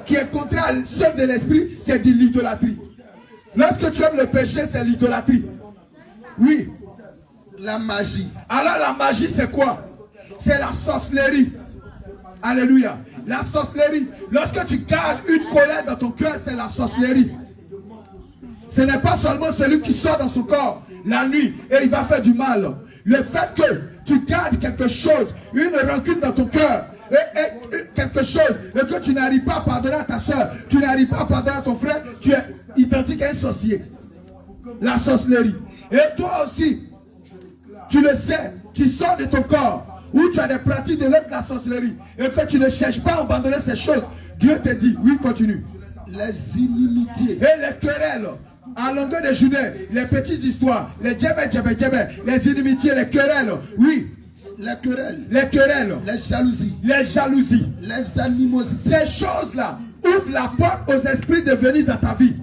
qui est contraire à l'œuvre de l'esprit, c'est de l'idolâtrie. Lorsque tu aimes le péché, c'est l'idolâtrie. Oui. La magie. Alors la magie, c'est quoi? C'est la sorcellerie. Alléluia. La sorcellerie. Lorsque tu gardes une colère dans ton cœur, c'est la sorcellerie. Ce n'est pas seulement celui qui sort dans son corps la nuit et il va faire du mal. Le fait que tu gardes quelque chose, une rancune dans ton cœur, et quelque chose, et que tu n'arrives pas à pardonner à ta soeur, tu n'arrives pas à pardonner à ton frère, tu es identique à un sorcier. La sorcellerie. Et toi aussi, tu le sais, tu sors de ton corps, où tu as des pratiques de l'œuvre de la sorcellerie, et que tu ne cherches pas à abandonner ces choses. Dieu te dit, oui, continue. Les inimitiés. Et les querelles. À longueur de journée, les petites histoires, les djebé, les inimitiés, les querelles, oui. Les querelles. Les querelles. Les jalousies. Les jalousies. Les animosités. Ces choses-là ouvrent la porte aux esprits de venir dans ta vie.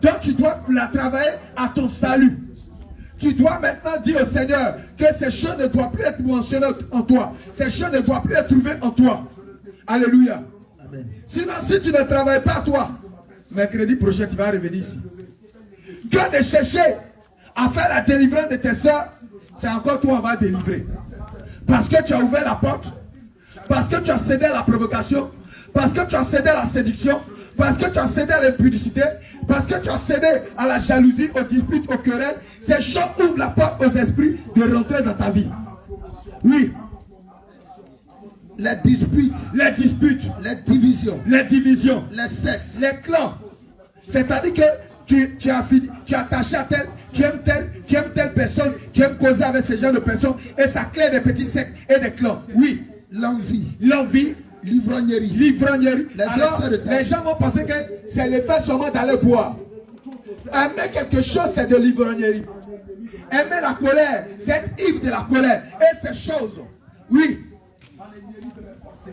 Donc tu dois la travailler à ton salut. Tu dois maintenant dire au Seigneur que ces choses ne doivent plus être mentionnées en toi. Ces choses ne doivent plus être trouvées en toi. Alléluia. Amen. Sinon, si tu ne travailles pas à toi, mercredi prochain, tu vas revenir ici. Que de chercher à faire la délivrance de tes soeurs, c'est encore toi on va délivrer. Parce que tu as ouvert la porte, parce que tu as cédé à la provocation, parce que tu as cédé à la séduction, parce que tu as cédé à l'impudicité, parce que tu as cédé à la jalousie, aux disputes, aux querelles. Ces choses ouvrent la porte aux esprits de rentrer dans ta vie. Oui. Les disputes, les divisions, les sectes, les clans. C'est-à-dire que tu es attaché à tel, tu aimes telle personne, tu aimes causer avec ce genre de personnes, et ça crée des petits sectes et des clans. Oui. L'envie, l'ivrognerie. Alors, les gens vont penser que c'est le fait seulement d'aller boire. Aimer quelque chose, c'est de l'ivrognerie. Aimer la colère, c'est être ivre de la colère. Et ces choses, oui.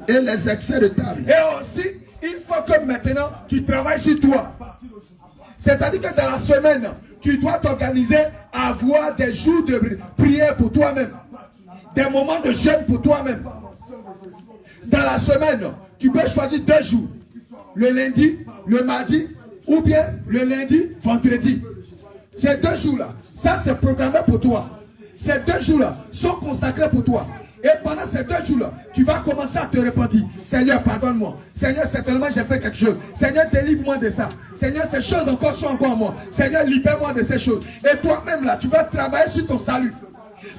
Et les excès de table. Et aussi, il faut que maintenant, tu travailles sur toi. C'est-à-dire que dans la semaine, tu dois t'organiser à avoir des jours de prière pour toi-même. Des moments de jeûne pour toi-même. Dans la semaine, tu peux choisir 2 jours. Le lundi, le mardi, ou bien le lundi, vendredi. Ces 2 jours-là, ça c'est programmé pour toi. Ces 2 jours-là sont consacrés pour toi. Et pendant ces 2 jours-là, tu vas commencer à te repentir. Seigneur, pardonne-moi. Seigneur, certainement j'ai fait quelque chose. Seigneur, délivre-moi de ça. Seigneur, ces choses encore sont encore en moi. Seigneur, libère-moi de ces choses. Et toi-même là, tu vas travailler sur ton salut.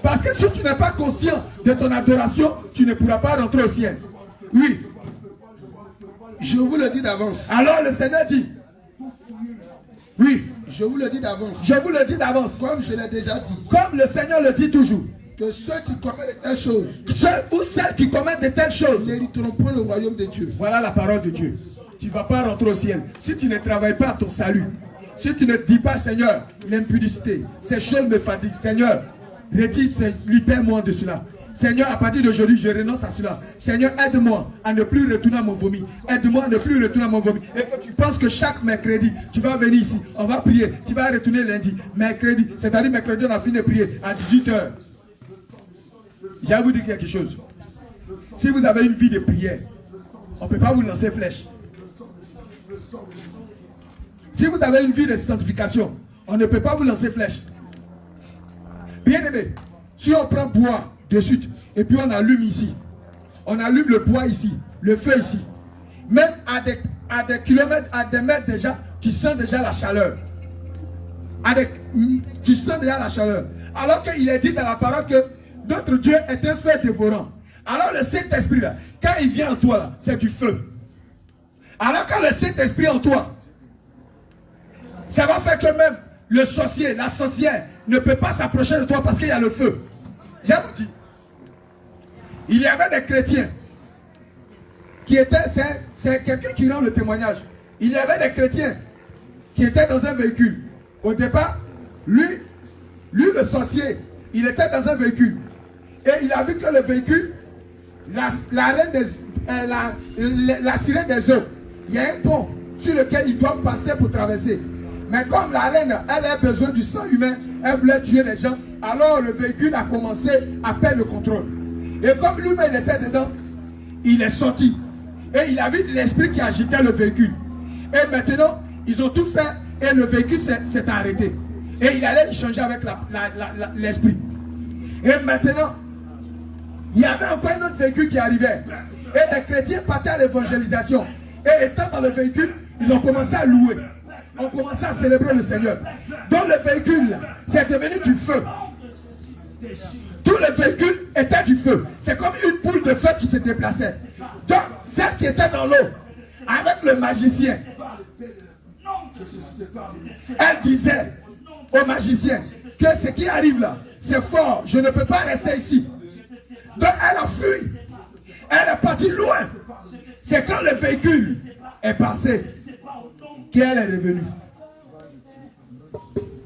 Parce que si tu n'es pas conscient de ton adoration, tu ne pourras pas rentrer au ciel. Oui. Je vous le dis d'avance. Alors le Seigneur dit. Oui. Je vous le dis d'avance. Je vous le dis d'avance. Comme je l'ai déjà dit. Comme le Seigneur le dit toujours. Que ceux qui commettent de telles choses, ceux ou celles qui commettent de telles choses, n'hériteront pas le royaume de Dieu. Voilà la parole de Dieu. Tu ne vas pas rentrer au ciel. Si tu ne travailles pas à ton salut, si tu ne dis pas, Seigneur, l'impudicité, ces choses me fatiguent. Seigneur, redis, libère-moi de cela. Seigneur, à partir d'aujourd'hui, je renonce à cela. Seigneur, aide-moi à ne plus retourner à mon vomi. Aide-moi à ne plus retourner à mon vomi. Et que tu penses que chaque mercredi, tu vas venir ici, on va prier. Tu vas retourner lundi, mercredi. C'est-à-dire mercredi, on a fini de prier à 18 h. J'ai à vous dire quelque chose. Si vous avez une vie de prière, on ne peut pas vous lancer flèche. Si vous avez une vie de sanctification, on ne peut pas vous lancer flèche. Bien aimé, si on prend bois de suite et puis on allume ici, on allume le bois ici, le feu ici, même à des kilomètres, à des mètres déjà, tu sens déjà la chaleur. Tu sens déjà la chaleur. Alors qu'il est dit dans la parole que notre Dieu est un feu dévorant. Alors le Saint-Esprit là, quand il vient en toi là, c'est du feu. Alors quand le Saint-Esprit est en toi, ça va faire que même le sorcier, la sorcière ne peut pas s'approcher de toi parce qu'il y a le feu. J'ai vous dit, il y avait des chrétiens qui étaient, c'est quelqu'un qui rend le témoignage. Il y avait des chrétiens qui étaient dans un véhicule. Au départ, lui le sorcier, il était dans un véhicule. Et il a vu que le véhicule, la sirène des eaux, il y a un pont sur lequel ils doivent passer pour traverser. Mais comme la reine, elle a besoin du sang humain, elle voulait tuer les gens, alors le véhicule a commencé à perdre le contrôle. Et comme lui-même était dedans, il est sorti. Et il a vu l'esprit qui agitait le véhicule. Et maintenant, ils ont tout fait et le véhicule s'est arrêté. Et il allait échanger avec l'esprit. Et maintenant, il y avait encore un autre véhicule qui arrivait. Et les chrétiens partaient à l'évangélisation. Et étant dans le véhicule, ils ont commencé à louer. On commençait à célébrer le Seigneur. Donc le véhicule, c'est devenu du feu. Tout le véhicule était du feu. C'est comme une boule de feu qui se déplaçait. Donc, celle qui était dans l'eau, avec le magicien, elle disait au magicien que ce qui arrive là, c'est fort, je ne peux pas rester ici. Donc, elle a fui. Elle est partie loin. C'est quand le véhicule est passé qu'elle est revenue.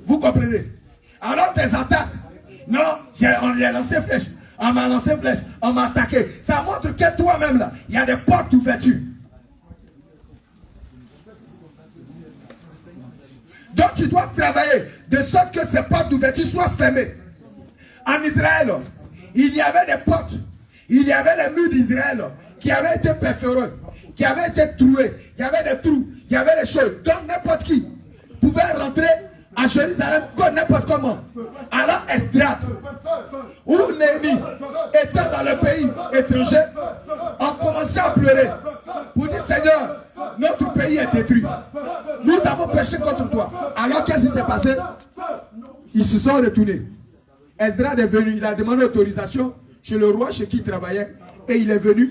Vous comprenez? Alors, tes attaques, non, on lui a lancé flèche. On m'a lancé flèche. On m'a attaqué. Ça montre que toi-même, là, il y a des portes d'ouverture. Donc, tu dois travailler de sorte que ces portes d'ouverture soient fermées. En Israël, il y avait des portes. Il y avait les murs d'Israël qui avaient été perforés, qui avaient été troués. Il y avait des trous, il y avait des choses. Donc, n'importe qui pouvait rentrer à Jérusalem comme n'importe comment. Alors Esdras ou Néhémie étant dans le pays étranger, ont commencé à pleurer pour dire Seigneur, notre pays est détruit. Nous avons péché contre toi. Alors qu'est-ce qui s'est passé? Ils se sont retournés. Esdras est venu, il a demandé autorisation chez le roi chez qui il travaillait et il est venu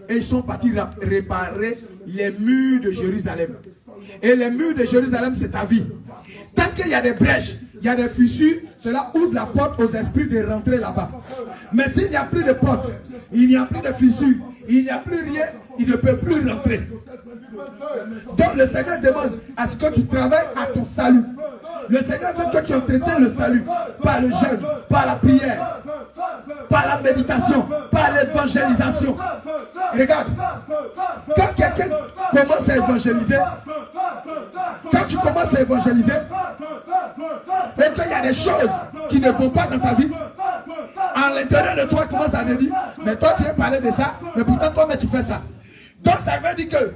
et ils sont partis réparer les murs de Jérusalem. Et les murs de Jérusalem, c'est ta vie. Tant qu'il y a des brèches, il y a des fissures, cela ouvre la porte aux esprits de rentrer là-bas. Mais s'il n'y a plus de porte, il n'y a plus de fissures, il n'y a plus rien, il ne peut plus rentrer. Donc le Seigneur demande à ce que tu travailles à ton salut. Le Seigneur veut que tu entretiennes le salut par le jeûne, par la prière, par la méditation, par l'évangélisation. Regarde, quand quelqu'un commence à évangéliser, quand tu commences à évangéliser, et qu'il y a des choses qui ne vont pas dans ta vie, à l'intérieur de toi commence à te dire, mais toi tu veux parler de ça, mais pourtant toi mais tu fais ça. Donc ça veut dire que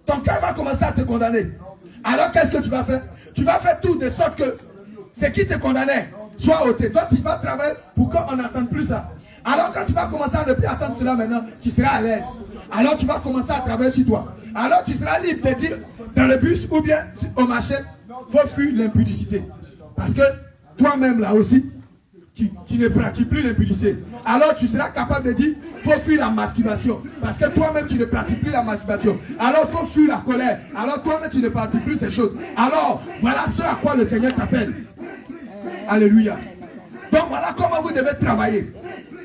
ton cœur va commencer à te condamner. Alors qu'est-ce que tu vas faire? Tu vas faire tout de sorte que ce qui te condamnait soit ôté. Toi tu vas travailler pour qu'on n'entende plus ça. Alors quand tu vas commencer à ne plus attendre cela maintenant, tu seras à l'aise. Alors tu vas commencer à travailler sur toi. Alors tu seras libre de dire dans le bus ou bien au marché, il faut fuir l'impudicité. Parce que toi-même là aussi, tu ne pratiques plus l'impudicité. Alors tu seras capable de dire, il faut fuir la masturbation. Parce que toi-même tu ne pratiques plus la masturbation. Alors il faut fuir la colère. Alors toi-même tu ne pratiques plus ces choses. Alors voilà ce à quoi le Seigneur t'appelle. Alléluia. Donc voilà comment vous devez travailler.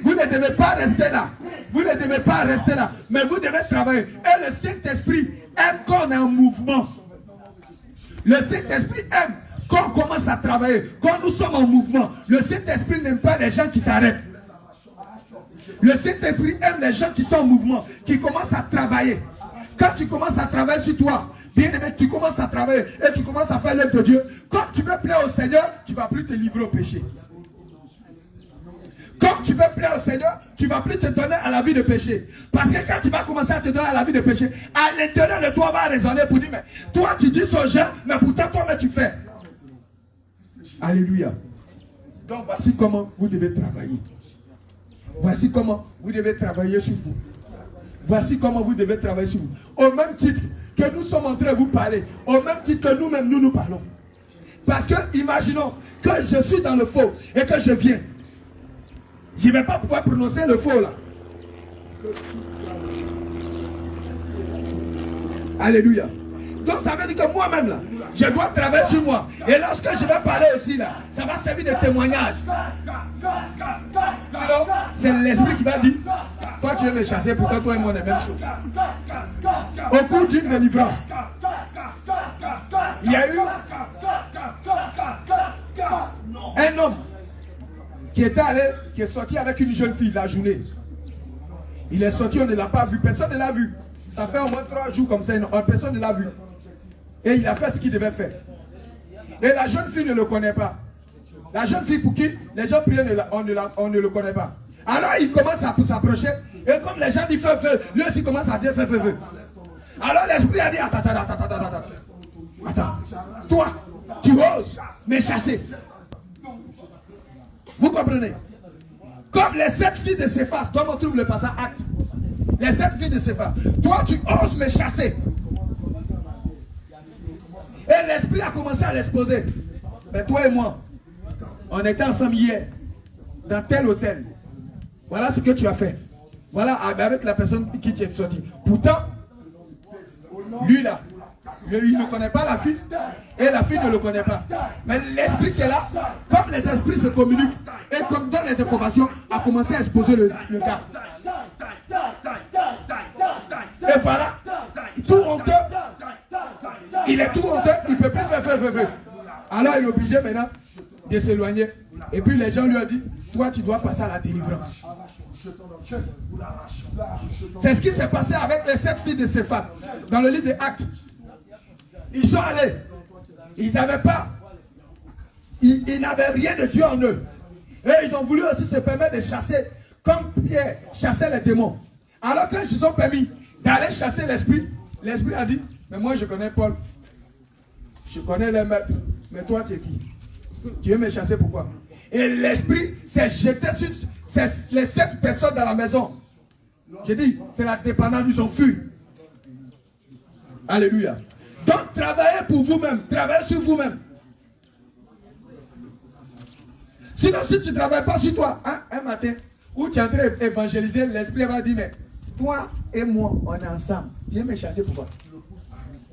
Vous ne devez pas rester là. Vous ne devez pas rester là. Mais vous devez travailler. Et le Saint-Esprit aime qu'on ait un mouvement. Le Saint-Esprit aime quand on commence à travailler, quand nous sommes en mouvement. Le Saint-Esprit n'aime pas les gens qui s'arrêtent. Le Saint-Esprit aime les gens qui sont en mouvement, qui commencent à travailler. Quand tu commences à travailler sur toi, bien aimé, tu commences à travailler et tu commences à faire l'œuvre de Dieu. Quand tu veux plaire au Seigneur, tu ne vas plus te livrer au péché. Quand tu veux plaire au Seigneur, tu ne vas plus te donner à la vie de péché. Parce que quand tu vas commencer à te donner à la vie de péché, à l'intérieur de toi va raisonner pour dire, mais toi tu dis aux gens, mais pourtant toi mais tu fais. Alléluia. Donc voici comment vous devez travailler. Voici comment vous devez travailler sur vous. Voici comment vous devez travailler sur vous. Au même titre que nous sommes en train de vous parler, au même titre que nous-mêmes nous parlons. Parce que imaginons que je suis dans le faux et que je viens. Je ne vais pas pouvoir prononcer le faux là. Alléluia. Donc ça veut dire que moi-même là, je dois travailler sur moi. Et lorsque je vais parler aussi là, ça va servir de témoignage. Sinon, c'est l'esprit qui va dire, toi tu veux me chasser, pourquoi toi et moi on est même chose. Au cours d'une délivrance, il y a eu un homme qui est sorti avec une jeune fille la journée. Il est sorti, on ne l'a pas vu, personne ne l'a vu. Ça fait au moins 3 jours comme ça, personne ne l'a vu. Et il a fait ce qu'il devait faire. Et la jeune fille ne le connaît pas. La jeune fille pour qui les gens prient, on ne le connaît pas. Alors il commence à s'approcher. Et comme les gens disent feu, lui aussi commence à dire feu. Alors l'esprit a dit, attends, toi, tu oses me chasser. Vous comprenez? Comme les 7 filles de Séphas, comme on trouve le passage acte. Les 7 filles de Séphas. Toi, tu oses me chasser. Et l'esprit a commencé à l'exposer. Mais toi et moi, on était ensemble hier, dans tel hôtel. Voilà ce que tu as fait. Voilà avec la personne qui t'est sortie. Pourtant, lui là, il ne connaît pas la fille. Et la fille ne le connaît pas. Mais l'esprit qui est là, comme les esprits se communiquent et comme donnent les informations, a commencé à exposer le gars. Et voilà, tout honteux. Il est tout honteux, il ne peut plus faire feu. Alors il est obligé maintenant de s'éloigner. Et puis les gens lui ont dit, toi tu dois passer à la délivrance. C'est ce qui s'est passé avec les 7 filles de Séphas dans le livre des Actes. Ils sont allés. Ils n'avaient pas. Ils n'avaient rien de Dieu en eux. Et ils ont voulu aussi se permettre de chasser, comme Pierre chassait les démons. Alors quand ils se sont permis d'aller chasser l'esprit, l'esprit a dit, mais moi je connais Paul. Je connais les maîtres. Mais toi tu es qui? Tu veux me chasser pourquoi? Et l'esprit s'est jeté sur les 7 personnes dans la maison. J'ai dit, c'est la dépendance, ils ont fui. Alléluia. Donc travaillez pour vous-même, travaillez sur vous-même. Sinon, si tu ne travailles pas sur toi, hein, un matin, où tu es en train d'évangéliser, l'esprit va dire, mais toi et moi, on est ensemble. Tu viens me chasser pourquoi?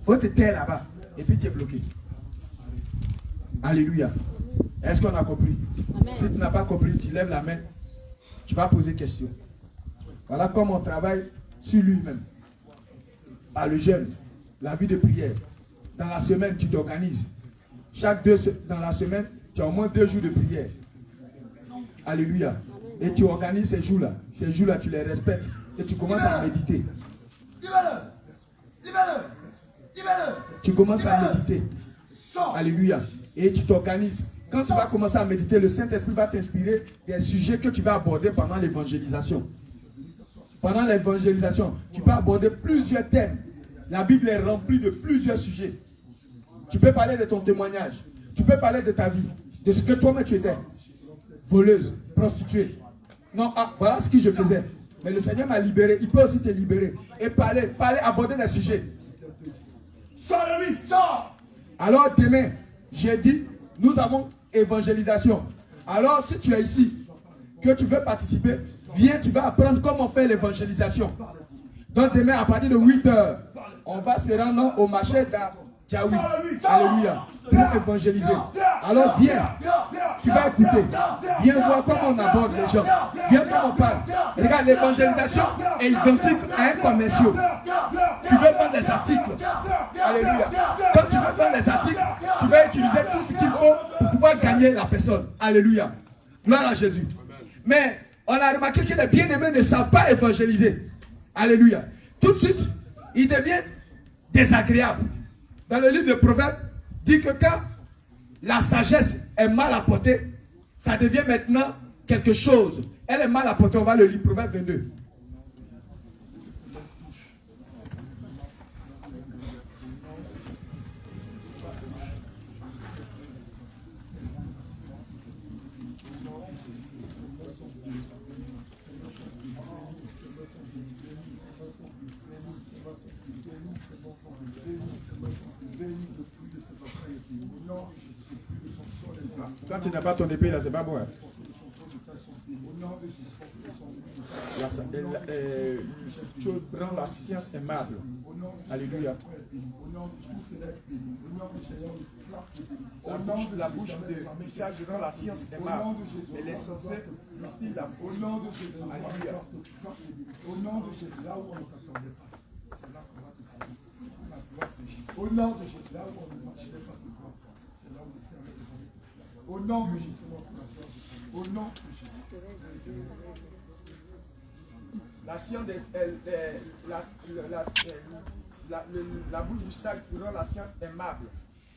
Faut te taire là-bas. Et puis tu es bloqué. Alléluia. Est-ce qu'on a compris? Amen. Si tu n'as pas compris, tu lèves la main. Tu vas poser question. Voilà comment on travaille sur lui-même. Par le jeûne, la vie de prière. Dans la semaine, tu t'organises. Dans la semaine, tu as au moins 2 jours de prière. Alléluia. Et tu organises ces jours-là. Ces jours-là, tu les respectes. Et tu commences à méditer. Tu commences à méditer. Alléluia. Et tu t'organises. Quand tu vas commencer à méditer, le Saint-Esprit va t'inspirer des sujets que tu vas aborder pendant l'évangélisation. Pendant l'évangélisation, tu peux aborder plusieurs thèmes. La Bible est remplie de plusieurs sujets. Tu peux parler de ton témoignage. Tu peux parler de ta vie. De ce que toi-même tu étais. Voleuse, prostituée. Non, voilà ce que je faisais. Mais le Seigneur m'a libéré. Il peut aussi te libérer. Et parler, aborder des sujets. Sors de lui, sors! Alors demain, j'ai dit, nous avons évangélisation. Alors si tu es ici, que tu veux participer, viens, tu vas apprendre comment faire l'évangélisation. Donc demain, à partir de 8 h, on va se rendre au marché d'Adjaoui. Alléluia. Pour évangéliser. Alors viens, tu vas écouter. Viens voir comment on aborde les gens. Viens comment on parle. Regarde, l'évangélisation est identique à un commercial. Tu veux vendre des articles. Alléluia. Quand tu veux vendre des articles, tu vas utiliser tout ce qu'il faut pour pouvoir gagner la personne. Alléluia. Gloire à Jésus. Mais on a remarqué que les bien-aimés ne savent pas évangéliser. Alléluia. Tout de suite, ils deviennent désagréables. Dans le livre de Proverbes, dit que quand la sagesse est mal apportée, ça devient maintenant quelque chose. Elle est mal apportée, on va le lire, Proverbe 22. Quand tu n'as pas ton épée là, c'est pas bon. Hein? Tu rends la science aimable. Alléluia. La bouche du sage rend la science aimable. Elle est censée distiller la foi. Au nom de Jésus. Alléluia. Au nom de Jésus. Là où on ne t'attendait pas. C'est là qu'on va te prendre. Au nom de Jésus. Là où on ne marchait pas de toi. C'est là où on te permet de prendre. Au nom de Jésus. Au nom de Jésus. La science la bouche du sage rend la science aimable.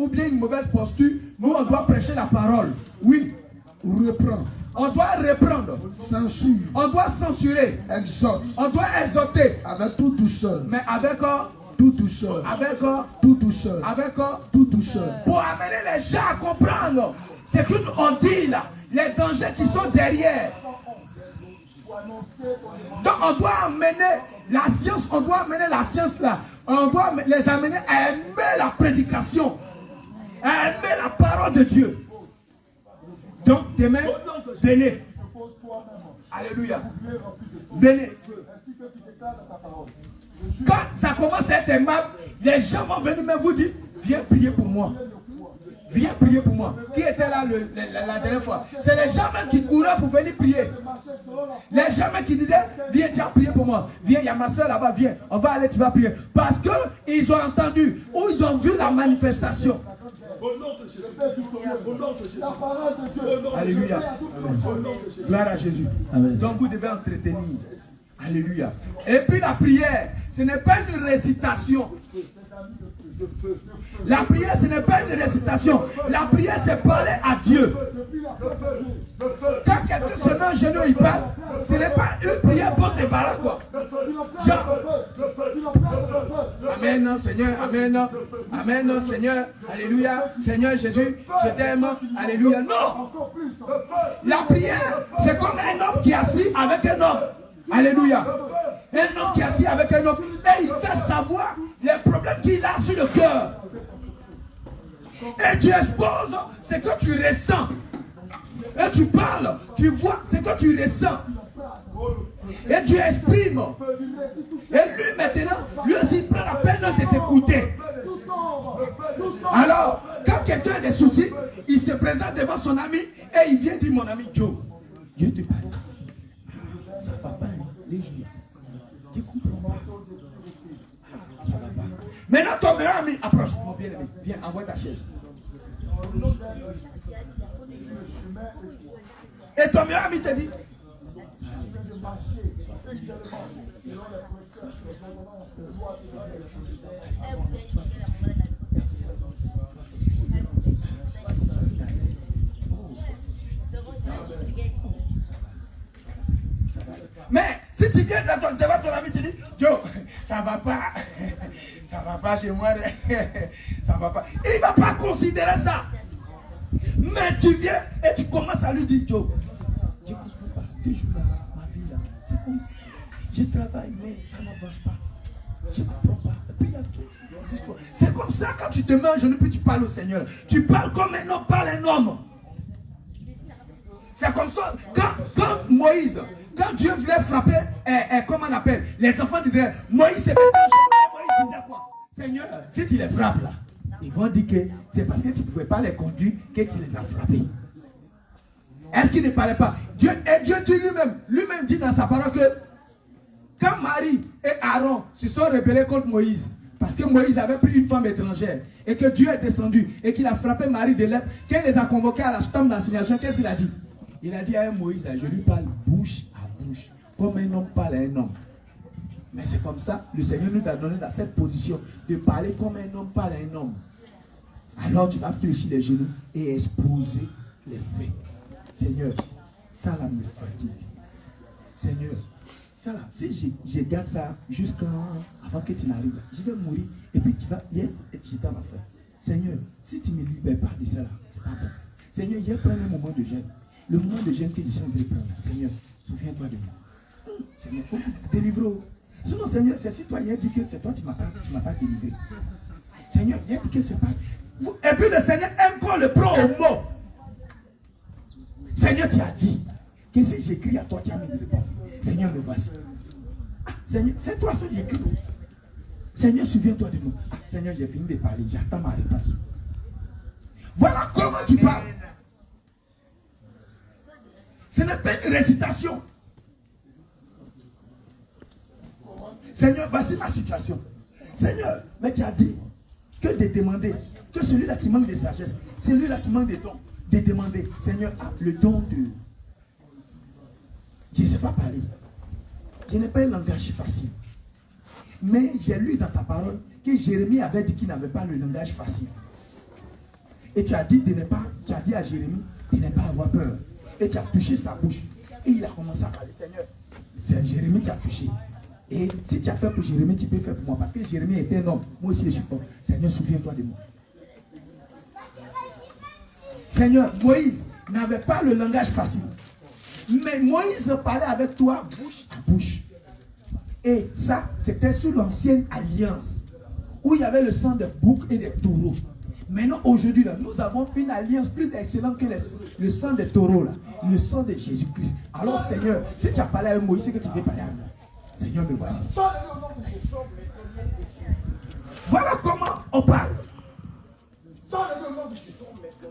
ou bien une mauvaise posture, nous on doit prêcher la parole. Oui. Reprends. On doit reprendre. Censure. On doit censurer. Exhorte. On doit exhorter. Avec tout douceur. Mais avec tout douceur. Avec tout douceur. Avec tout douceur. Pour amener les gens à comprendre ce qu'on dit là, les dangers qui sont derrière. Donc on doit amener la science, là. On doit les amener à aimer la prédication, à aimer la parole de Dieu. Donc demain, venez. Alléluia. Venez. Quand ça commence à être aimable, les gens vont venir me vous dire, viens prier pour moi. Viens prier pour moi. Qui était là la dernière fois? C'est les gens même qui couraient pour venir prier. Les gens même qui disaient, viens, tu vas prier pour moi. Viens, il y a ma soeur là-bas, viens. On va aller, tu vas prier. Parce qu'ils ont entendu ou ils ont vu la manifestation. Alléluia. Gloire à Jésus. Amen. Donc vous devez entretenir. Alléluia. Et puis la prière, ce n'est pas une récitation. La prière, ce n'est pas une récitation. La prière, c'est parler à Dieu. Quand quelqu'un se met en genou, il parle. Ce n'est pas une prière pour débarras, quoi. Genre, Amen, Seigneur, Amen. Amen, Seigneur. Alléluia. Seigneur Jésus, je t'aime. Alléluia. Non. La prière, c'est comme un homme qui est assis avec un homme. Alléluia. Un homme qui est assis avec un homme. Et il fait savoir les problèmes qu'il a sur le cœur. Et tu exposes ce que tu ressens. Et tu parles, tu vois ce que tu ressens. Et tu exprimes. Et lui maintenant, lui aussi prend la peine de t'écouter. Alors, quand quelqu'un a des soucis, il se présente devant son ami et il vient dire, mon ami Joe, Dieu te parle. Ça va pas, les jours. Tu comprends pas. Ça va pas. Maintenant, ton meilleur ami approche. Mon bien-aimé, viens, envoie ta chaise. Et ton meilleur ami te dit, mais si tu viens devant ton ami, tu dis, Joe, ça va pas chez moi, ça va pas. Il ne va pas considérer ça. Mais tu viens et tu commences à lui dire, Joe, je ne comprends pas, toujours ma vie là, c'est comme ça. Je travaille, mais ça n'avance pas. Je ne comprends pas. Et puis il y a toujours des histoires. C'est comme ça quand tu te mets en genou, puis tu parles au Seigneur. Tu parles comme un homme parle un homme. C'est comme ça. Quand Moïse, quand Dieu voulait frapper, comment on appelle, les enfants d'Israël, Moïse s'est mis en genou. Moïse disait quoi? Seigneur, si tu les frappes là, ils vont dire que c'est parce que tu ne pouvais pas les conduire que tu les as frappés. Est-ce qu'il ne parlait pas? Dieu dit lui-même dit dans sa parole que quand Marie et Aaron se sont rebellés contre Moïse, parce que Moïse avait pris une femme étrangère, et que Dieu est descendu, et qu'il a frappé Marie de lèpre, qu'il les a convoqués à la table d'assignation, qu'est-ce qu'il a dit? Il a dit à Moïse, je lui parle bouche à bouche, comme un homme parle à un homme. Mais c'est comme ça, le Seigneur nous a donné dans cette position de parler comme un homme parle à un homme. Alors tu vas fléchir les genoux et exposer les faits. Seigneur, ça là me fatigue. Seigneur, ça là, si je garde ça avant que tu n'arrives, je vais mourir. Et puis tu vas y être et tu t'en vas faire. Seigneur, si tu ne me libères pas de ça là, c'est pas bon. Seigneur, je vais prendre un moment de jeûne. Le moment de jeûne que je suis en train de prendre. Seigneur, souviens-toi de moi. Seigneur, il faut délivrer. Sinon, Seigneur, c'est si toi, il a dit que c'est toi qui m'as pas délivré. Seigneur, il a dit que c'est pas. Et puis le Seigneur aime qu'on le prend au mot. Seigneur, tu as dit que si j'écris à toi, tu as mis le répondre. Seigneur, me voici. Ah, Seigneur, c'est toi ce que j'écris. Seigneur, souviens-toi de moi. Ah, Seigneur, j'ai fini de parler, j'attends ma réponse. Voilà comment tu parles. Ce n'est pas une récitation. Seigneur, voici ma situation. Seigneur, mais tu as dit que de demander, que celui-là qui manque de sagesse, celui-là qui manque de dons, de demander, Seigneur, a le don de... Je ne sais pas parler. Je n'ai pas un langage facile. Mais j'ai lu dans ta parole que Jérémie avait dit qu'il n'avait pas le langage facile. Et tu as dit à Jérémie de ne pas avoir peur. Et tu as touché sa bouche. Et il a commencé à parler, Seigneur, c'est Jérémie qui a touché. Et si tu as fait pour Jérémie, tu peux faire pour moi. Parce que Jérémie était un homme. Moi aussi, je suis homme. Seigneur, souviens-toi de moi. Seigneur, Moïse n'avait pas le langage facile. Mais Moïse parlait avec toi bouche à bouche. Et ça, c'était sous l'ancienne alliance. Où il y avait le sang de bouc et des taureaux. Maintenant, aujourd'hui, nous avons une alliance plus excellente que le sang des taureaux. Là, le sang de Jésus-Christ. Alors, Seigneur, si tu as parlé avec Moïse, c'est que tu veux parler avec moi. Seigneur, me voici. Voilà comment on parle.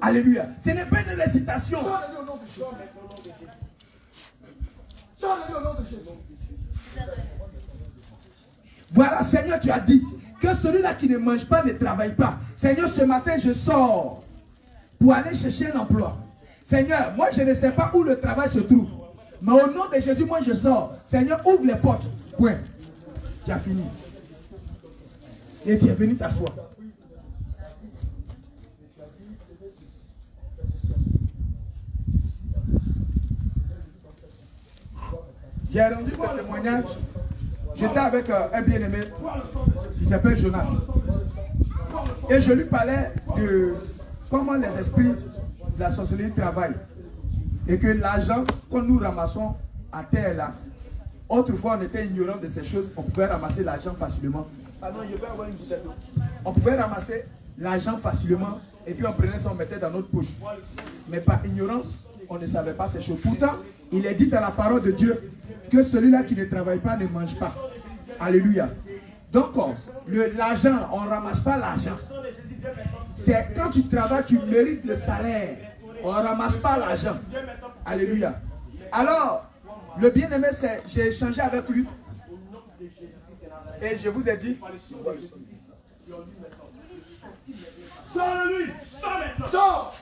Alléluia. Ce n'est pas une récitation. Voilà, Seigneur, tu as dit que celui-là qui ne mange pas ne travaille pas. Seigneur, ce matin, je sors pour aller chercher un emploi. Seigneur, moi, je ne sais pas où le travail se trouve. Mais au nom de Jésus, moi, je sors. Seigneur, ouvre les portes. Point. Tu as fini. Et tu es venu t'asseoir. J'ai rendu mon témoignage. J'étais avec un bien-aimé qui s'appelle Jonas. Et je lui parlais de comment les esprits de la sorcellerie travaillent. Et que l'argent que nous ramassons à terre là, autrefois on était ignorant de ces choses, on pouvait ramasser l'argent facilement. Pardon, je vais avoir une bouteille d'eau. On pouvait ramasser l'argent facilement et puis on prenait ça, on mettait dans notre poche. Mais par ignorance, on ne savait pas ces choses. Pourtant, il est dit dans la parole de Dieu que celui-là qui ne travaille pas ne mange pas. Alléluia. Donc, l'argent, on ne ramasse pas l'argent. C'est quand tu travailles, tu mérites le salaire. On ne ramasse pas l'argent. Alléluia. Alors, le bien-aimé, j'ai échangé avec lui. Et je vous ai dit. Sors-le-lui! Sors maintenant! Sors!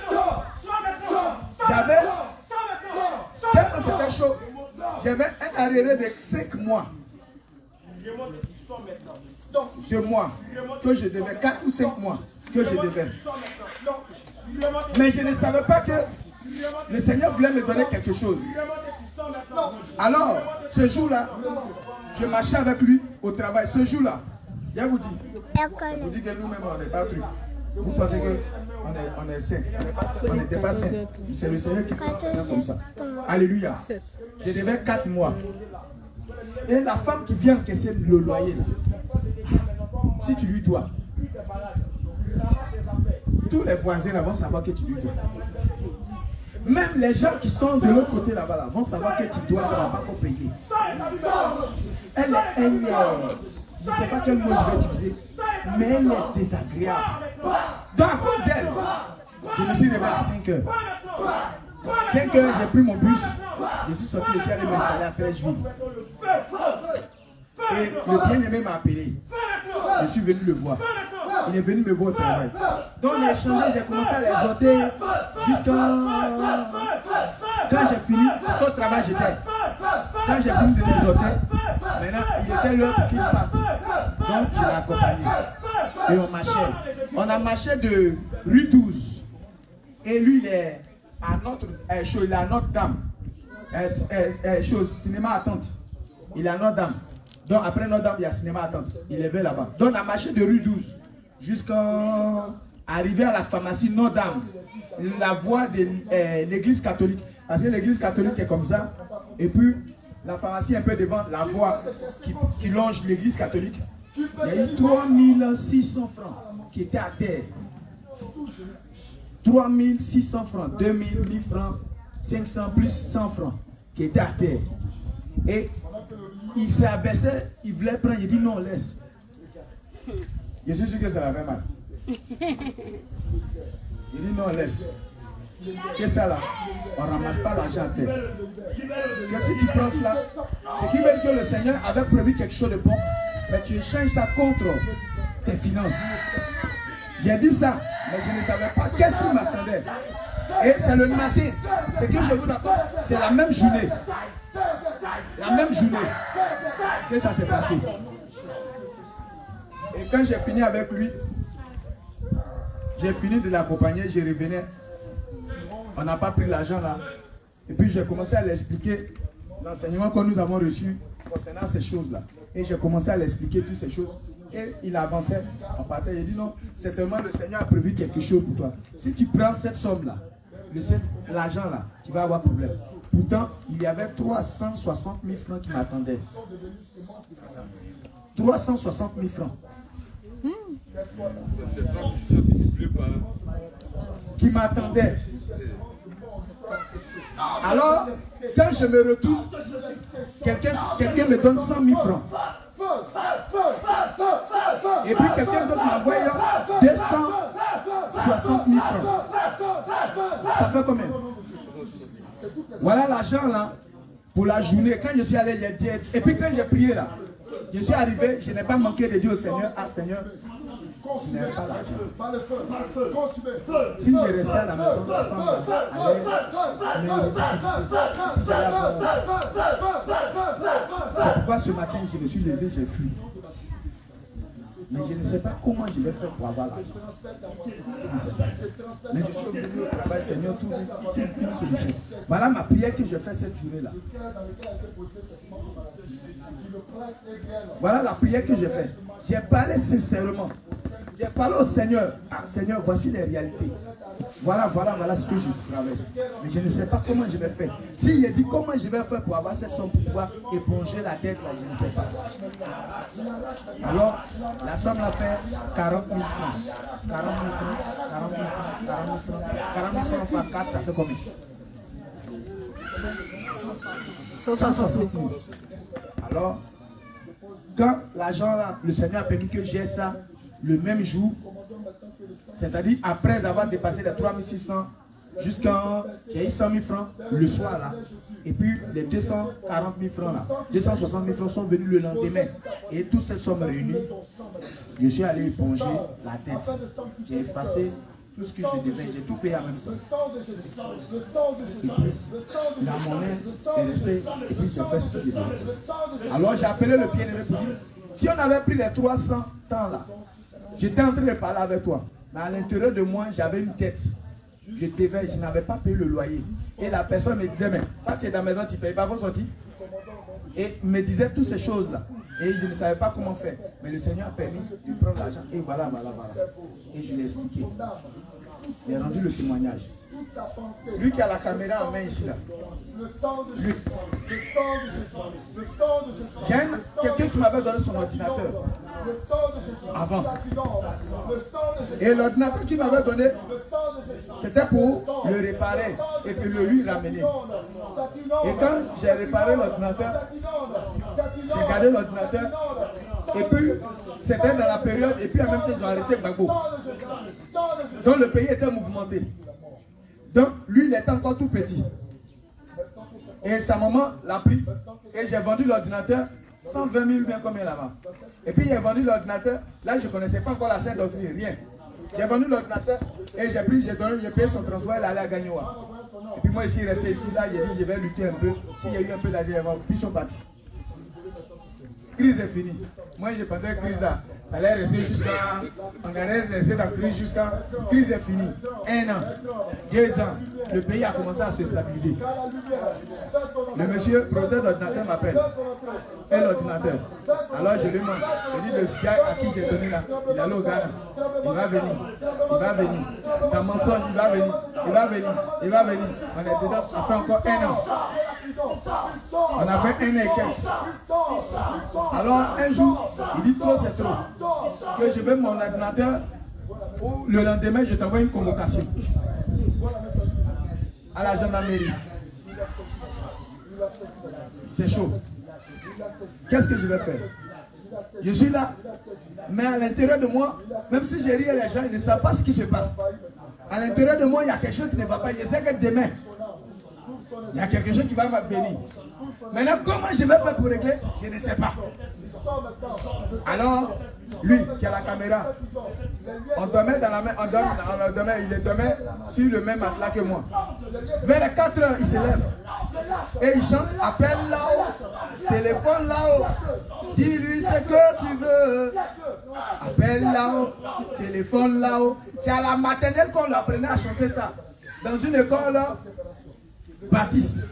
Sors! J'avais, tellement c'était chaud, j'avais un arriéré de 5 mois. 2 mois que je devais, 4 ou 5 mois que je devais. Mais je ne savais pas que le Seigneur voulait me donner quelque chose. Alors, ce jour-là, je marchais avec lui au travail. Ce jour-là, je vous dis que nous-mêmes, on n'est pas truc. Vous pensez qu'on est saint. On n'était pas saint. C'est le Seigneur qui fait comme ça. Alléluia. Je devais 4 mois. Et la femme qui vient encaisser le loyer, là, si tu lui dois, tous les voisins là vont savoir que tu lui dois. Même les gens qui sont de l'autre côté là-bas là, vont savoir que tu dois, ça va pas qu'on payer. Elle je ne sais pas quel mot je vais utiliser, mais elle est désagréable. Donc à cause d'elle, je me suis réveillé à 5 heures. 5 heures, j'ai pris mon bus, je suis sorti, je suis allé m'installer à Trècheville. Et le bien-aimé m'a appelé. Je suis venu le voir. Il est venu me voir au travail. Donc j'ai échangé, j'ai commencé à les exhorter jusqu'à... Quand j'ai fini, c'est au travail j'étais. Quand j'ai fini de les exhorter, maintenant il était l'heure pour qu'il parte. Donc je l'ai accompagné. Et on marchait. On a marché de rue 12. Et lui il est à Notre-Dame. Cinéma Attente. Il est à Notre-Dame. Donc après Notre-Dame, il y a cinéma Attente. Il est vers là-bas. Donc on a marché de rue 12 jusqu'à arriver à la pharmacie Notre-Dame. La voie de l'église catholique. Parce que l'église catholique est comme ça. Et puis la pharmacie est un peu devant la voie qui longe l'église catholique. Il y a eu 3600 francs qui étaient à terre. 3600 francs, 2000, 1000 francs, 500 plus 100 francs qui étaient à terre. Et il s'est abaissé, il voulait prendre, il dit non, laisse. Je suis sûr que ça l'avait mal. Il dit non, laisse. Qu'est-ce que ça là? On ne ramasse pas l'argent à terre. Que si tu prends cela, c'est qui veut dire que le Seigneur avait prévu quelque chose de bon, mais tu échanges ça contre tes finances. J'ai dit ça, mais je ne savais pas qu'est-ce qui m'attendait. Et c'est le matin. Ce que je vous raconte, c'est la même journée. La même journée que ça s'est passé. Et quand j'ai fini avec lui, J'ai fini de l'accompagner, je revenais. On n'a pas pris l'argent là. Et puis j'ai commencé à l'expliquer l'enseignement que nous avons reçu concernant ces choses-là. Et j'ai commencé à l'expliquer toutes ces choses. Et il avançait en partant. Il dit non, certainement le Seigneur a prévu quelque chose pour toi. Si tu prends cette somme-là, l'argent là, tu vas avoir problème. Pourtant, il y avait 360 000 francs qui m'attendaient. 360 000 francs. Qui m'attendaient. Alors, quand je me retourne, quelqu'un me donne 100 000 francs. Et puis quelqu'un d'autre m'envoie 260 000 francs. Ça fait combien? Voilà l'argent là pour la journée. Quand je suis allé les dire, et puis quand j'ai prié là, je suis arrivé, je n'ai pas manqué de dire au Seigneur, ah Seigneur, je n'ai pas l'argent. Si je restais à la maison, ma femme c'est pourquoi ce matin je me suis levé, j'ai fui. Mais je ne sais pas comment je vais faire pour avoir l'argent. Je ne sais pas. Mais je suis venu au travail, Seigneur, trouve une solution. Voilà ma prière que je fais cette journée-là. Voilà la prière que je fais. J'ai parlé sincèrement. J'ai parlé au Seigneur. Ah, Seigneur, voici les réalités. Voilà ce que je traverse. Mais je ne sais pas comment je vais faire. Si il dit comment je vais faire pour avoir cette somme pour pouvoir éponger la dette, là, je ne sais pas. Alors, la somme l'a fait 40 000 francs. 40 000 francs, 40 000 francs, 40 000 francs. 40 000 francs fois 4, ça fait combien? 160 000. Alors, quand l'argent là, le Seigneur a permis que j'ai ça le même jour, c'est-à-dire après avoir dépassé les 3 600 jusqu'à j'ai eu 100 000 francs le soir là, et puis les 240 000 francs là, 260 000 francs sont venus le lendemain, et toutes ces sommes réunies, je suis allé éponger la dette. J'ai effacé tout ce que je devais, j'ai tout payé en même temps. Et puis, la monnaie est restée, et puis j'ai fait ce que je devais. Alors j'ai appelé le bien-aimé pour dire, si on avait pris les 300 temps là, j'étais en train de parler avec toi, mais à l'intérieur de moi, j'avais une dette. Je devais, je n'avais pas payé le loyer. Et la personne me disait, mais quand tu es dans la maison, tu ne payes pas, faut sortir. Et me disait toutes ces choses-là. Et je ne savais pas comment faire. Mais le Seigneur a permis de prendre l'argent. Et voilà. Et je l'ai expliqué. Il a rendu le témoignage. Lui qui a la caméra en main ici là. Lui. J'ai quelqu'un qui m'avait donné son ordinateur. Avant. Et l'ordinateur qu'il m'avait donné, c'était pour le réparer et puis le lui ramener. Et quand j'ai réparé l'ordinateur, j'ai gardé l'ordinateur. Et puis, c'était dans la période, et puis en même temps, ils ont arrêté Gbagbo. Donc le pays était mouvementé. Donc lui, il était encore tout petit. Et sa maman l'a pris. Et j'ai vendu l'ordinateur 120 000 bien combien là-bas. Et puis j'ai vendu l'ordinateur. Là, je ne connaissais pas encore la Sainte Doctrine, rien. J'ai vendu l'ordinateur et j'ai payé son transport, il allait à Gagnoa. Et puis moi ici, il restait ici, là, j'ai dit, je vais lutter un peu. S'il y a eu un peu d'argent, puis ils sont partis. Crise est finie. Moi, je pensais que crise là, ça allait rester jusqu'à. On allait rester dans la crise jusqu'à. Crise est finie. 1 an, 2 ans. Le pays a commencé à se stabiliser. Le monsieur, producteur d'ordinateur, m'appelle. Et l'ordinateur. Alors je lui demande. Je dis le gars à qui j'ai donné là, il est allé au Ghana. Il va venir. Dans mon son, il va venir. On est dedans, ça fait encore 1 an. On a fait 1 an et quelques. Alors un jour, il dit trop c'est trop. Que je veux mon ordinateur. Le lendemain, je t'envoie une convocation à la gendarmerie. C'est chaud. Qu'est-ce que je vais faire? Je suis là, mais à l'intérieur de moi, même si j'ai ri les gens, ils ne savent pas ce qui se passe. À l'intérieur de moi, il y a quelque chose qui ne va pas. Je sais que demain, il y a quelque chose qui va m'abvenir. Maintenant, comment je vais faire pour régler? Je ne sais pas. Alors, lui qui a la caméra, on dormait dans la main, il dormait sur le même matelas que moi. Vers les 4 heures, il se lève et il chante, appelle là-haut, téléphone là-haut, dis-lui ce que tu veux, Appelle là-haut, téléphone là-haut. C'est à la maternelle qu'on leur apprenait à chanter ça. Dans une école baptiste.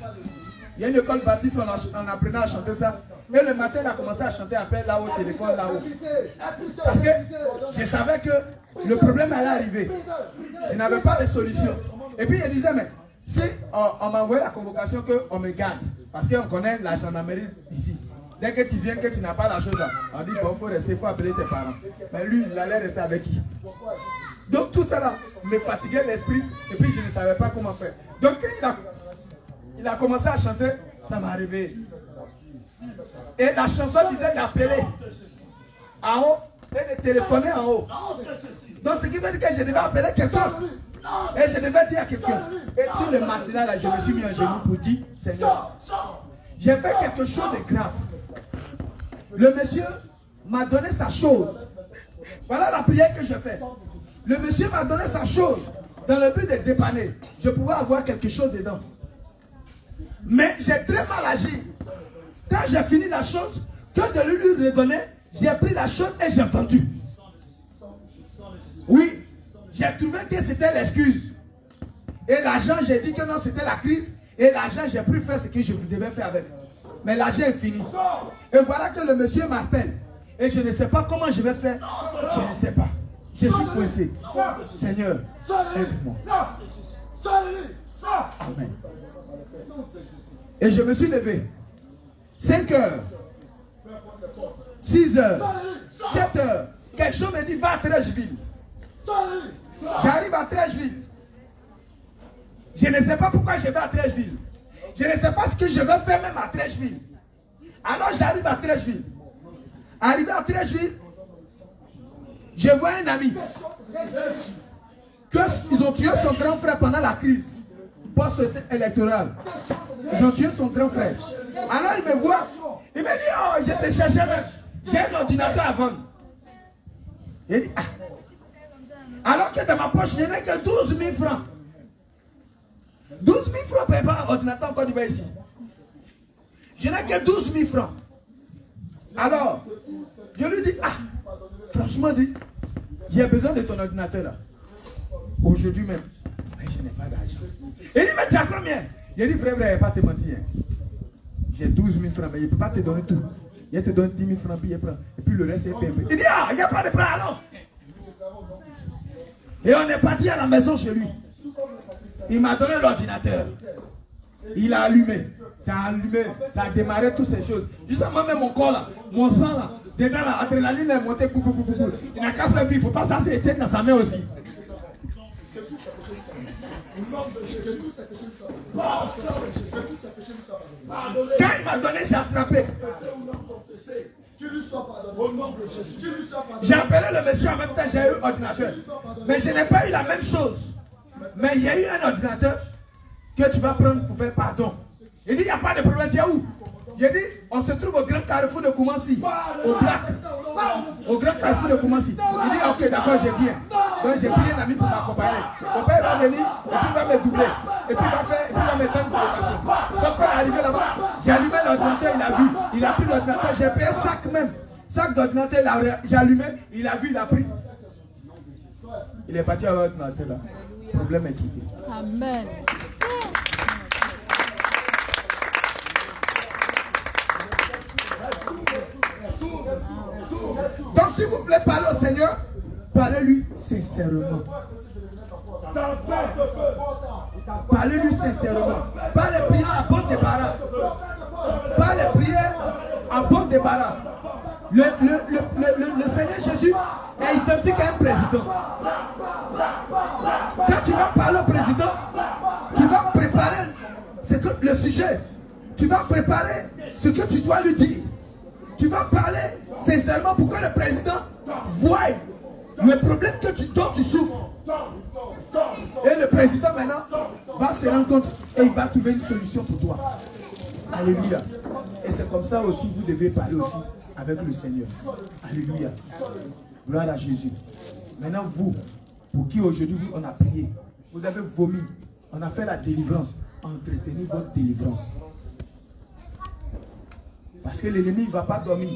Il y a une école baptiste où on apprenait à chanter ça. Et le matin, il a commencé à chanter appel là-haut, téléphone là-haut. Parce que je savais que le problème allait arriver. Je n'avais pas de solution. Et puis il disait, mais si on m'a envoyé la convocation qu'on me garde, parce qu'on connaît la gendarmerie ici. Dès que tu viens, que tu n'as pas la chose là, on dit, bon, il faut rester, il faut appeler tes parents. Mais lui, il allait rester avec qui? Donc tout ça là me fatiguait l'esprit et puis je ne savais pas comment faire. Donc quand il a commencé à chanter, ça m'a réveillé. Et la chanson disait d'appeler en haut et de téléphoner en haut. Donc ce qui veut dire que je devais appeler quelqu'un. Et je devais dire à quelqu'un. Et sur le matin là, je me suis mis en genou pour dire, Seigneur, j'ai fait quelque chose de grave. Le monsieur m'a donné sa chose. Voilà la prière que je fais. Le monsieur m'a donné sa chose dans le but de dépanner. Je pouvais avoir quelque chose dedans. Mais j'ai très mal agi. Quand j'ai fini la chose, que de lui redonner, j'ai pris la chose et j'ai vendu. Oui, j'ai trouvé que c'était l'excuse. Et l'argent, j'ai dit que non, c'était la crise. Et l'argent, j'ai pu faire ce que je devais faire avec. Mais l'argent est fini. Et voilà que le monsieur m'appelle. Et je ne sais pas comment je vais faire. Je ne sais pas. Je suis coincé. Seigneur, aide-moi. Amen. Et je me suis levé. 5 heures, 6 heures, 7 heures. Quelque chose me dit, va à Trècheville. J'arrive à Trècheville. Je ne sais pas pourquoi je vais à Trècheville. Je ne sais pas ce que je vais faire même à Trècheville. Alors j'arrive à Trècheville. Arrivé à Trècheville, je vois un ami. Ils ont tué son grand frère pendant la crise post-électorale. Ils ont tué son grand frère. Alors il me voit. Il me dit, oh, je te cherchais même. J'ai un ordinateur à vendre. Il dit, ah. Alors que dans ma poche, je n'ai que 12 000 francs. 12 000 francs pour pas un ordinateur en Côte d'Ivoire ici. Je n'ai que 12 000 francs. Alors, je lui dis, ah, franchement, j'ai besoin de ton ordinateur là. Aujourd'hui même. Mais je n'ai pas d'argent. Il dit, mais tu as combien? Il dit, frère, il ne va pas te mentir. J'ai 12 000 francs, mais il ne peut pas te donner tout. Il te donne 10 000 francs, puis il prend. Et puis le reste, il paye. Il dit, ah, il n'y a pas de plan, alors. Et on est parti à la maison chez lui. Il m'a donné l'ordinateur. Il a allumé. Ça a allumé. Ça a démarré toutes ces choses. Justement, même mon corps là, mon sang là, dedans là, l'adrénaline est montée. Il n'a qu'à faire vivre. Il ne faut pas ça s'éteindre dans sa main aussi. Quand il m'a donné, j'ai attrapé. J'ai appelé le monsieur en même temps, j'ai eu ordinateur. Mais je n'ai pas eu la même chose. Mais il y a eu un ordinateur que tu vas prendre pour faire pardon. Il dit, il n'y a pas de problème, tu es où? J'ai dit, on se trouve au grand carrefour de Koumassi, au Black. Au grand carrefour de Koumassi. Il dit, ok, d'accord, je viens. Donc j'ai pris un ami pour m'accompagner. Mon père va venir, et puis il va me doubler. Et puis il va me faire une provocation. Donc quand on est arrivé là-bas, j'ai allumé l'ordinateur, il a vu. Il a pris l'ordinateur, j'ai payé un sac même. Sac d'ordinateur, j'ai allumé, il a vu, il a pris. Il est parti avec l'ordinateur là. Le problème est quitté. Amen. Donc s'il vous plaît, parlez au Seigneur, parlez-lui sincèrement. Parlez-lui sincèrement. Pas les prières à bon débarras. Pas les prières à bon débarras. Le Seigneur Jésus est identique à un président. Quand tu vas parler au président, tu vas préparer le sujet. Tu vas préparer ce que tu dois lui dire. Tu vas parler sincèrement pour que le président voie le problème dont tu souffres. Et le président maintenant va se rendre compte et il va trouver une solution pour toi. Alléluia. Et c'est comme ça aussi vous devez parler aussi avec le Seigneur. Alléluia. Gloire à Jésus. Maintenant vous, pour qui aujourd'hui on a prié, vous avez vomi, on a fait la délivrance, entretenez votre délivrance. Parce que l'ennemi ne va pas dormir.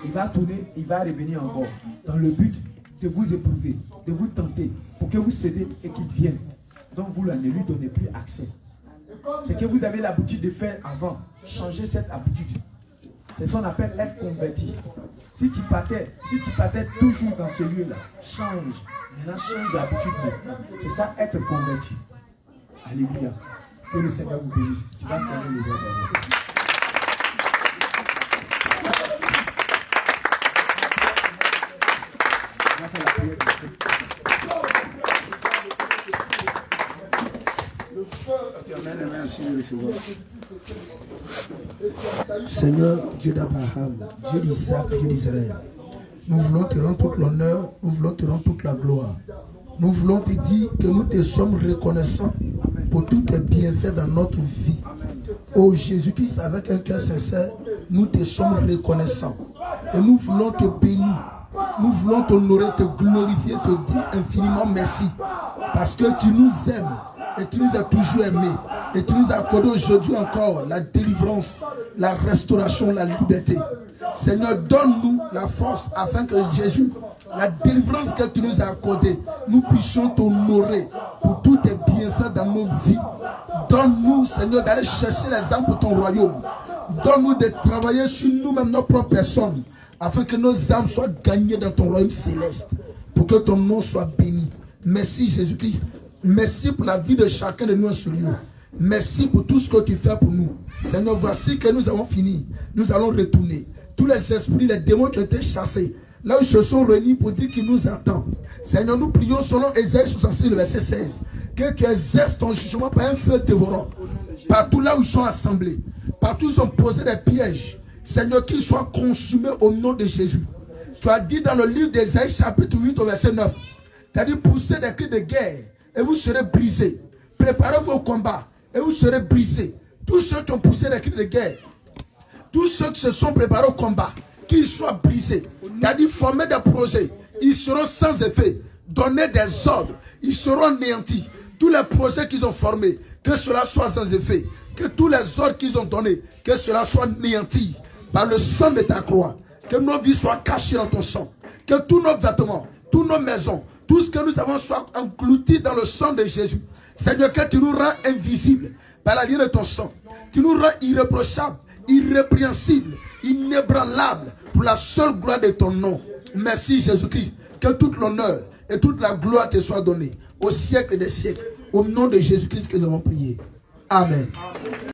Il va tourner, il va revenir encore. dans le but de vous éprouver, de vous tenter, pour que vous cédez et qu'il vienne. Donc vous là, ne lui donnez plus accès. C'est que vous avez l'habitude de faire avant. Changez cette habitude. C'est ce qu'on appelle être converti. Si tu partais toujours dans ce lieu-là, change. Maintenant, change d'habitude. C'est ça, être converti. Alléluia. Que le Seigneur vous bénisse. Tu vas prendre le droit d'abord. Seigneur, Dieu d'Abraham, Dieu d'Isaac, Dieu d'Israël, nous voulons te rendre tout l'honneur, nous voulons te rendre toute la gloire. Nous voulons te dire que nous te sommes reconnaissants pour tous tes bienfaits dans notre vie. Oh Jésus-Christ, avec un cœur sincère, nous te sommes reconnaissants. Et nous voulons te bénir. Nous voulons t'honorer, te glorifier, te dire infiniment merci. Parce que tu nous aimes et tu nous as toujours aimés. Et tu nous as accordé aujourd'hui encore la délivrance, la restauration, la liberté. Seigneur, donne-nous la force afin que Jésus, la délivrance que tu nous as accordée, nous puissions t'honorer pour tous tes bienfaits dans nos vies. Donne-nous, Seigneur, d'aller chercher les âmes pour ton royaume. Donne-nous de travailler sur nous-mêmes, nos propres personnes, afin que nos âmes soient gagnées dans ton royaume céleste, pour que ton nom soit béni. Merci Jésus-Christ. Merci pour la vie de chacun de nous en ce lieu. Merci pour tout ce que tu fais pour nous. Seigneur, voici que nous avons fini. Nous allons retourner. Tous les esprits, les démons qui ont été chassés, là où ils se sont réunis pour dire qu'ils nous attendent. Seigneur, nous prions selon Ésaïe 66, le verset 16, que tu exerces ton jugement par un feu dévorant. Partout là où ils sont assemblés, partout où ils ont posé des pièges, Seigneur, qu'ils soient consumés au nom de Jésus. Tu as dit dans le livre d'Ésaïe, chapitre 8, au verset 9, tu as dit, poussez des cris de guerre et vous serez brisés. Préparez-vous au combat et vous serez brisés. Tous ceux qui ont poussé des cris de guerre, tous ceux qui se sont préparés au combat, qu'ils soient brisés. Tu as dit, former des projets, ils seront sans effet. Donner des ordres, ils seront anéantis. Tous les projets qu'ils ont formés, que cela soit sans effet. Que tous les ordres qu'ils ont donnés, que cela soit anéanti par le sang de ta croix. Que nos vies soient cachées dans ton sang. Que tous nos vêtements, toutes nos maisons, tout ce que nous avons soit englouti dans le sang de Jésus. Seigneur, que tu nous rends invisibles par la lumière de ton sang. Tu nous rends irréprochables, irrépréhensibles, inébranlables pour la seule gloire de ton nom. Merci Jésus-Christ. Que toute l'honneur et toute la gloire te soit donnée au siècle des siècles. Au nom de Jésus-Christ que nous avons prié. Amen.